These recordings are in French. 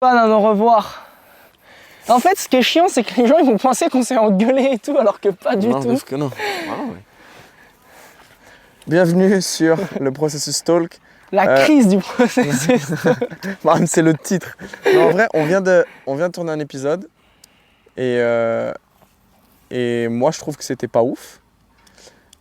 Pas au revoir. En fait, ce qui est chiant, c'est que les gens ils vont penser qu'on s'est engueulé et tout, alors que pas du Non, tout. parce que non. Ah, ouais. Bienvenue sur le processus Talk. La crise du processus. Man, c'est le titre. Non, en vrai, on vient de tourner un épisode et moi je trouve que c'était pas ouf.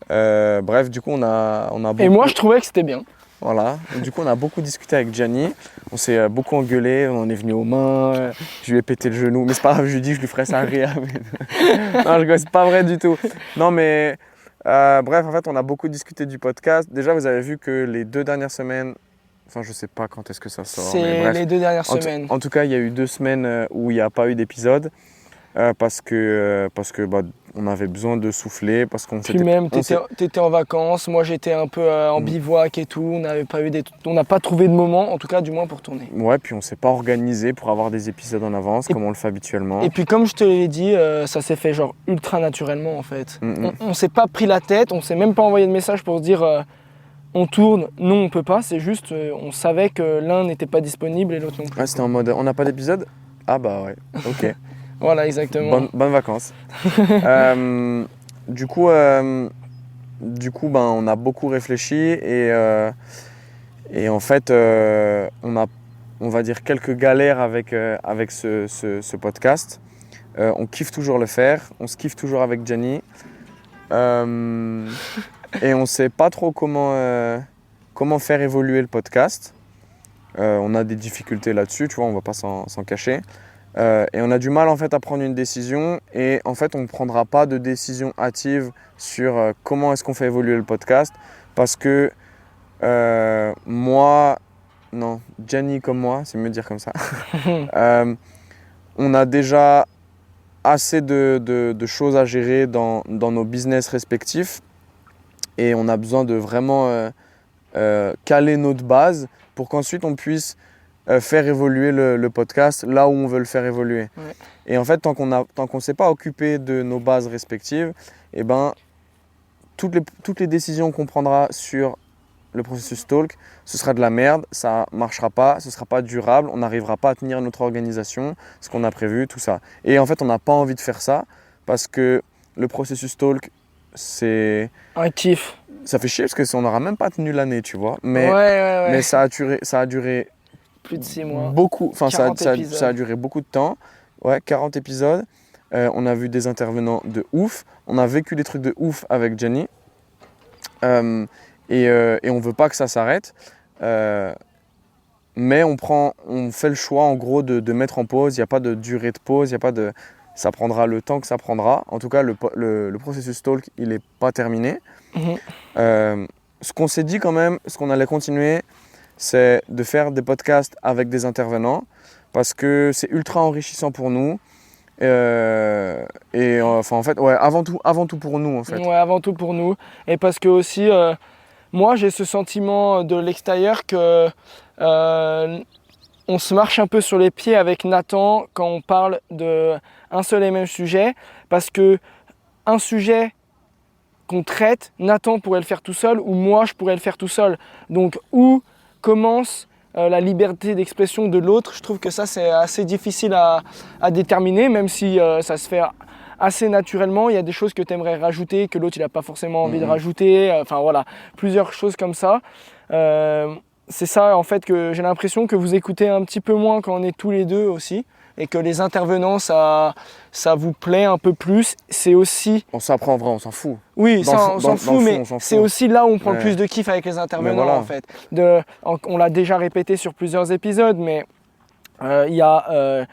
Bref, du coup on a beaucoup... Et moi, je trouvais que c'était bien. Voilà. Et du coup, on a beaucoup discuté avec Gianni. On s'est beaucoup engueulé. On est venu aux mains. Je lui ai pété le genou. Mais c'est pas grave, je lui ai dit que je lui ferais ça rire. Non, je rigole, c'est pas vrai du tout. Non, mais bref, en fait, on a beaucoup discuté du podcast. Déjà, vous avez vu que les 2 dernières semaines, enfin, je sais pas quand est-ce que ça sort. Mais C'est bref, les 2 dernières semaines. En tout cas, il y a eu 2 semaines où il n'y a pas eu d'épisode parce que on avait besoin de souffler parce qu'on Puis même, t'étais en vacances, moi j'étais un peu en bivouac et tout. On n'a pas trouvé de moment, en tout cas du moins pour tourner. Ouais, puis on s'est pas organisé pour avoir des épisodes en avance comme on le fait habituellement. Et puis comme je te l'ai dit, ça s'est fait genre ultra naturellement en fait. On s'est pas pris la tête, on s'est même pas envoyé de message pour se dire on tourne, non on peut pas. C'est juste, on savait que l'un n'était pas disponible et l'autre non plus. Ouais, c'était en mode on n'a pas d'épisode? Ah bah ouais, ok. Voilà, exactement. Bonnes vacances. Du coup, on a beaucoup réfléchi et en fait, on va dire quelques galères avec ce podcast. On kiffe toujours le faire, on se kiffe toujours avec Gianni. Et on ne sait pas trop comment faire évoluer le podcast. On a des difficultés là-dessus, tu vois, on ne va pas s'en cacher. Et on a du mal en fait à prendre une décision et en fait on ne prendra pas de décision hâtive sur comment est-ce qu'on fait évoluer le podcast parce que Gianni comme moi, c'est mieux de dire comme ça, on a déjà assez de choses à gérer dans nos business respectifs et on a besoin de vraiment caler notre base pour qu'ensuite on puisse faire évoluer le podcast là où on veut le faire évoluer. Ouais. Et en fait, tant qu'on ne s'est pas occupé de nos bases respectives, eh ben, toutes les décisions qu'on prendra sur le processus Talk, ce sera de la merde, ça ne marchera pas, ce ne sera pas durable, on n'arrivera pas à tenir notre organisation, ce qu'on a prévu, tout ça. Et en fait, on n'a pas envie de faire ça parce que le processus Talk, c'est... Un kiff. Ça fait chier parce qu'on n'aura même pas tenu l'année, tu vois. Mais, ouais. mais ça a duré plus de 6 mois. Beaucoup, enfin ça a duré beaucoup de temps. Ouais, 40 épisodes. On a vu des intervenants de ouf. On a vécu des trucs de ouf avec Gianni. Et on ne veut pas que ça s'arrête. Mais on fait le choix en gros de mettre en pause. Il n'y a pas de durée de pause. Ça prendra le temps que ça prendra. En tout cas, le processus Talk, il n'est pas terminé. Ce qu'on s'est dit quand même, ce qu'on allait continuer, c'est de faire des podcasts avec des intervenants parce que c'est ultra enrichissant pour nous. En fait, ouais, avant tout pour nous en fait. Ouais, avant tout pour nous. Et parce que aussi, moi j'ai ce sentiment de l'extérieur que on se marche un peu sur les pieds avec Nathan quand on parle d'un seul et même sujet. Parce que un sujet qu'on traite, Nathan pourrait le faire tout seul ou moi je pourrais le faire tout seul. Donc où commence la liberté d'expression de l'autre? Je trouve que ça c'est assez difficile à déterminer, même si ça se fait assez naturellement. Il y a des choses que tu aimerais rajouter, que l'autre il n'a pas forcément envie de rajouter. Enfin voilà, plusieurs choses comme ça. C'est ça en fait que j'ai l'impression que vous écoutez un petit peu moins quand on est tous les deux aussi. Et que les intervenants, ça vous plaît un peu plus. C'est aussi... On s'apprend en vrai, on s'en fout. Oui, on s'en fout, mais c'est aussi là où on prend le plus de kiff avec les intervenants, voilà. en fait. On l'a déjà répété sur plusieurs épisodes, mais il y a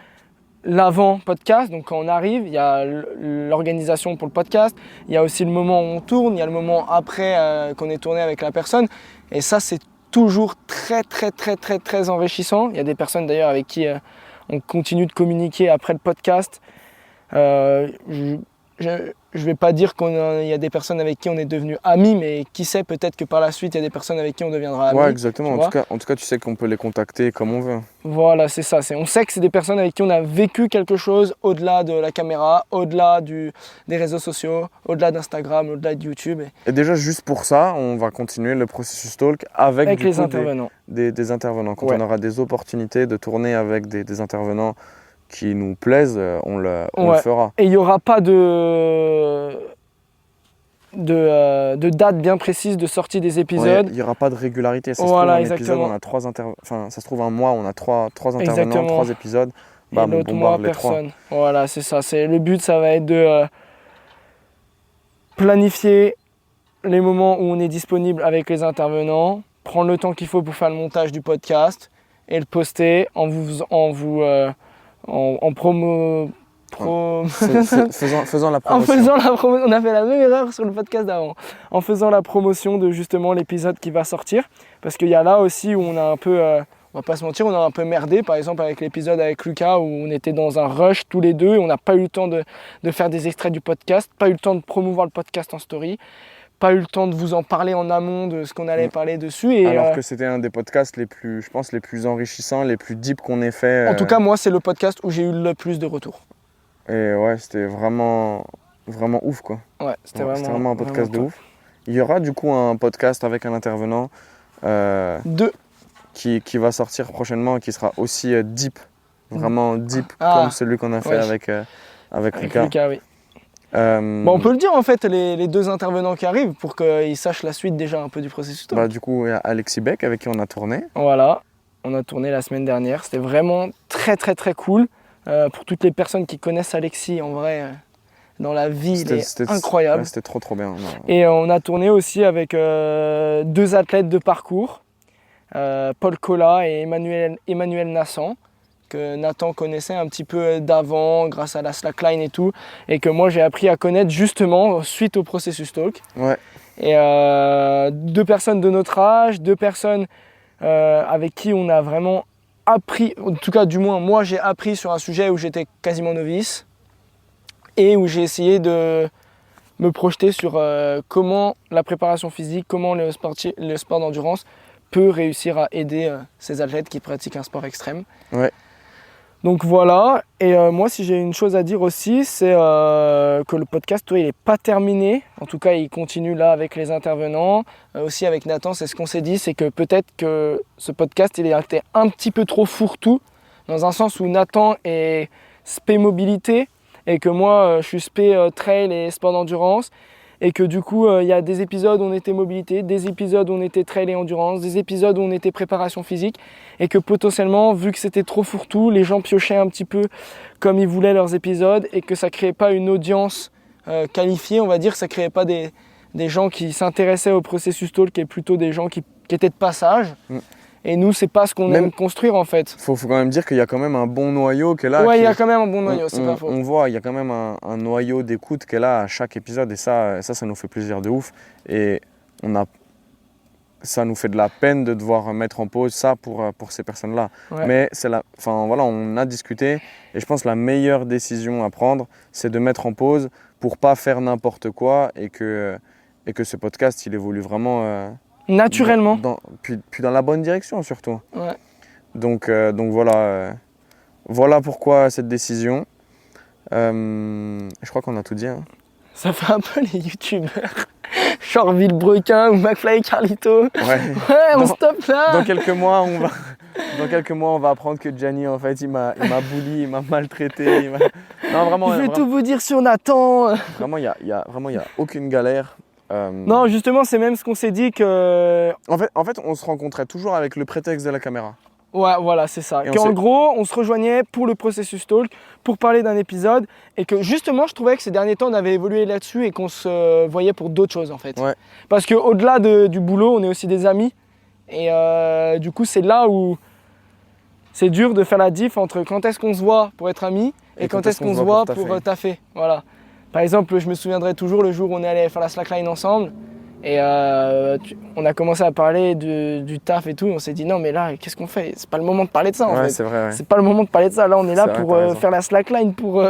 l'avant-podcast, donc quand on arrive, il y a l'organisation pour le podcast, il y a aussi le moment où on tourne, il y a le moment après qu'on est tourné avec la personne. Et ça, c'est toujours très, très, très, très, très enrichissant. Il y a des personnes d'ailleurs avec qui... on continue de communiquer après le podcast. je vais pas dire qu'il y a des personnes avec qui on est devenu amis, mais qui sait, peut-être que par la suite, il y a des personnes avec qui on deviendra amis. Ouais, exactement. tu vois. En tout cas, tu sais qu'on peut les contacter comme on veut. Voilà, c'est ça. On sait que c'est des personnes avec qui on a vécu quelque chose au-delà de la caméra, au-delà des réseaux sociaux, au-delà d'Instagram, au-delà de YouTube. Et déjà, juste pour ça, on va continuer le processus talk avec les intervenants. Des intervenants. Quand Ouais. on aura des opportunités de tourner avec des intervenants qui nous plaisent, on le fera. Et il n'y aura pas de date bien précise de sortie des épisodes. Il n'y aura pas de régularité. Ça se Voilà, trouve, un épisode, on a enfin, ça se trouve, un mois, on a trois intervenants, Exactement. 3 épisodes. Bah, Et l'autre mois, personne. Voilà, c'est ça. Le but, ça va être de planifier les moments où on est disponible avec les intervenants, prendre le temps qu'il faut pour faire le montage du podcast et le poster en faisant la promotion. En faisant la promotion, on a fait la même erreur sur le podcast d'avant. En faisant la promotion de justement l'épisode qui va sortir. Parce qu'il y a là aussi où on a un peu, on va pas se mentir, on a un peu merdé. Par exemple avec l'épisode avec Lucas où on était dans un rush tous les deux et on n'a pas eu le temps de faire des extraits du podcast, pas eu le temps de promouvoir le podcast en story, pas eu le temps de vous en parler en amont de ce qu'on allait parler dessus. Et, alors que c'était un des podcasts les plus enrichissants, les plus deep qu'on ait fait. En tout cas, moi, c'est le podcast où j'ai eu le plus de retours. Et ouais, c'était vraiment ouf, quoi. Ouais, c'était vraiment un podcast de ouf. Il y aura du coup un podcast avec un intervenant qui va sortir prochainement et qui sera aussi deep, vraiment deep, comme celui qu'on a fait avec Lucas. Oui. On peut le dire en fait, les 2 intervenants qui arrivent pour qu'ils sachent la suite déjà un peu du processus. Bah, du coup, il y a Alexis Beck avec qui on a tourné. Voilà, on a tourné la semaine dernière. C'était vraiment très très très cool. Pour toutes les personnes qui connaissent Alexis, en vrai, dans la vie, il est incroyable. Ouais, c'était trop bien. Et on a tourné aussi avec 2 athlètes de parcours, Paul Collat et Emmanuel Nassan, que Nathan connaissait un petit peu d'avant grâce à la slackline et tout, et que moi j'ai appris à connaître justement suite au processus talk. Ouais. Et 2 personnes de notre âge, 2 personnes avec qui on a vraiment appris, en tout cas du moins moi j'ai appris sur un sujet où j'étais quasiment novice et où j'ai essayé de me projeter sur comment la préparation physique, comment le sport d'endurance peut réussir à aider ces athlètes qui pratiquent un sport extrême. Ouais. Donc voilà, et moi si j'ai une chose à dire aussi, c'est que le podcast, il n'est pas terminé. En tout cas, il continue là avec les intervenants. Aussi avec Nathan, c'est ce qu'on s'est dit, c'est que peut-être que ce podcast, il était un petit peu trop fourre-tout, dans un sens où Nathan est spé mobilité, et que moi, je suis spé trail et sport d'endurance. Et que du coup, il y a des épisodes où on était mobilité, des épisodes où on était trail et endurance, des épisodes où on était préparation physique. Et que potentiellement, vu que c'était trop fourre-tout, les gens piochaient un petit peu comme ils voulaient leurs épisodes et que ça ne créait pas une audience qualifiée, on va dire. Ça ne créait pas des gens qui s'intéressaient au processus talk et plutôt des gens qui étaient de passage. Et nous, c'est pas ce qu'on aime construire en fait. Faut quand même dire qu'il y a quand même un bon noyau qui est là. Ouais, il y a quand même un bon noyau, c'est pas faux. On voit, il y a quand même un noyau d'écoute qui est là à chaque épisode et ça nous fait plaisir de ouf. Et ça nous fait de la peine de devoir mettre en pause ça pour ces personnes-là. Ouais. Mais on a discuté et je pense que la meilleure décision à prendre, c'est de mettre en pause pour pas faire n'importe quoi et que ce podcast, il évolue vraiment... naturellement. Puis dans la bonne direction surtout. Ouais. Donc voilà, voilà pourquoi cette décision. Je crois qu'on a tout dit. Hein. Ça fait un peu les youtubeurs, genre Villebrequin ou McFly et Carlito. Ouais, on stoppe là. Dans quelques mois, on va apprendre que Gianni, en fait, il m'a bully, il m'a maltraité. Non, vraiment. Je vais tout vous dire sur Nathan. Vraiment, il y a aucune galère. Non, justement, c'est même ce qu'on s'est dit que... En fait, on se rencontrait toujours avec le prétexte de la caméra. Ouais, voilà, c'est ça. Qu'en gros, on se rejoignait pour le processus talk, pour parler d'un épisode, et que justement, je trouvais que ces derniers temps, on avait évolué là-dessus et qu'on se voyait pour d'autres choses, en fait. Ouais. Parce qu'au-delà du boulot, on est aussi des amis. Et du coup, c'est là où c'est dur de faire la diff entre quand est-ce qu'on se voit pour être amis et quand est-ce qu'on se voit pour taffer. Voilà. Par exemple, je me souviendrai toujours le jour où on est allé faire la slackline ensemble. Et on a commencé à parler du taf et tout, et on s'est dit non mais là qu'est-ce qu'on fait? C'est pas le moment de parler de ça en fait. C'est vrai, ouais. C'est pas le moment de parler de ça, là on est là pour vrai, faire la slackline, pour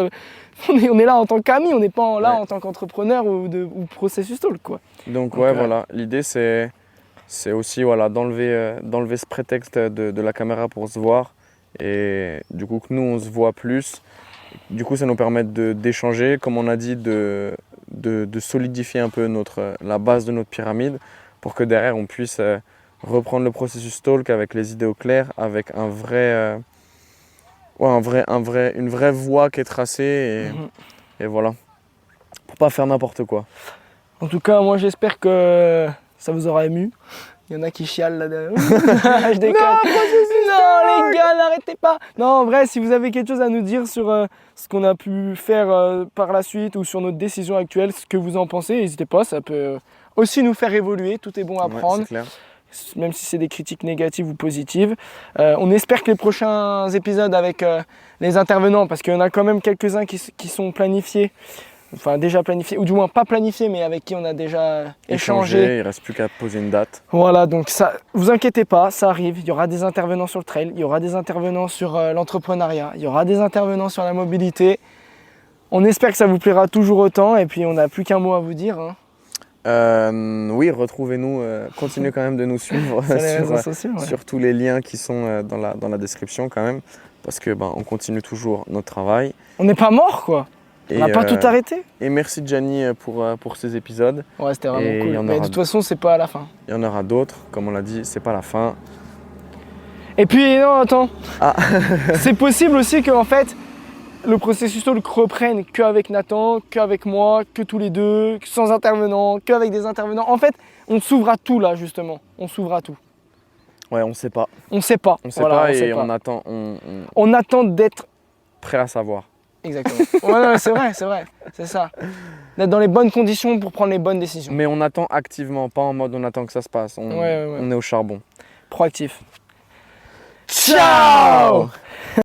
On est là en tant qu'amis, on n'est pas là Ouais. en tant qu'entrepreneur ou processus talk, quoi. Donc Donc, voilà, l'idée c'est aussi voilà, d'enlever ce prétexte de la caméra pour se voir. Et du coup que nous on se voit plus. Du coup ça nous permet d'échanger, comme on a dit, de solidifier un peu la base de notre pyramide pour que derrière on puisse reprendre le processus talk avec les idées au clair, avec une vraie voie qui est tracée et voilà, pour pas faire n'importe quoi. En tout cas, moi j'espère que ça vous aura ému. Il y en a qui chialent là-dedans. Je déconne. Non, les gars, n'arrêtez pas. Non, en vrai, si vous avez quelque chose à nous dire sur ce qu'on a pu faire par la suite ou sur notre décision actuelle, ce que vous en pensez, n'hésitez pas. Ça peut aussi nous faire évoluer. Tout est bon à prendre. C'est clair. Même si c'est des critiques négatives ou positives. On espère que les prochains épisodes avec les intervenants, parce qu'il y en a quand même quelques-uns qui sont planifiés, enfin déjà planifiés, ou du moins pas planifiés, mais avec qui on a déjà échangé. Il ne reste plus qu'à poser une date. Voilà, donc ça, vous inquiétez pas, ça arrive. Il y aura des intervenants sur le trail, il y aura des intervenants sur l'entrepreneuriat, il y aura des intervenants sur la mobilité. On espère que ça vous plaira toujours autant, et puis on n'a plus qu'un mot à vous dire. Hein. Oui, retrouvez-nous, continuez quand même de nous suivre Sur les réseaux sociaux, ouais. sur tous les liens qui sont dans la description quand même, parce que on continue toujours notre travail. On n'est pas mort, quoi. On n'a pas tout arrêté. Et merci Gianni pour ces épisodes. Ouais, c'était vraiment Et il y cool. en Mais de aura toute façon, c'est pas à la fin. Il y en aura d'autres, comme on l'a dit, c'est pas la fin. Et puis, non, attends. Ah. C'est possible aussi qu'en fait, le processus talk reprenne qu'avec Nathan, qu'avec moi, que tous les deux, sans intervenants, qu'avec des intervenants. En fait, on s'ouvre à tout là, justement. On s'ouvre à tout. Ouais, on sait pas. On sait pas. On sait Voilà, pas on sait et pas. on attend. On attend d'être. Prêt à savoir. Exactement. Ouais, c'est vrai, c'est ça. D'être dans les bonnes conditions pour prendre les bonnes décisions. Mais on attend activement, pas en mode on attend que ça se passe. On est au charbon. Proactif. Ciao!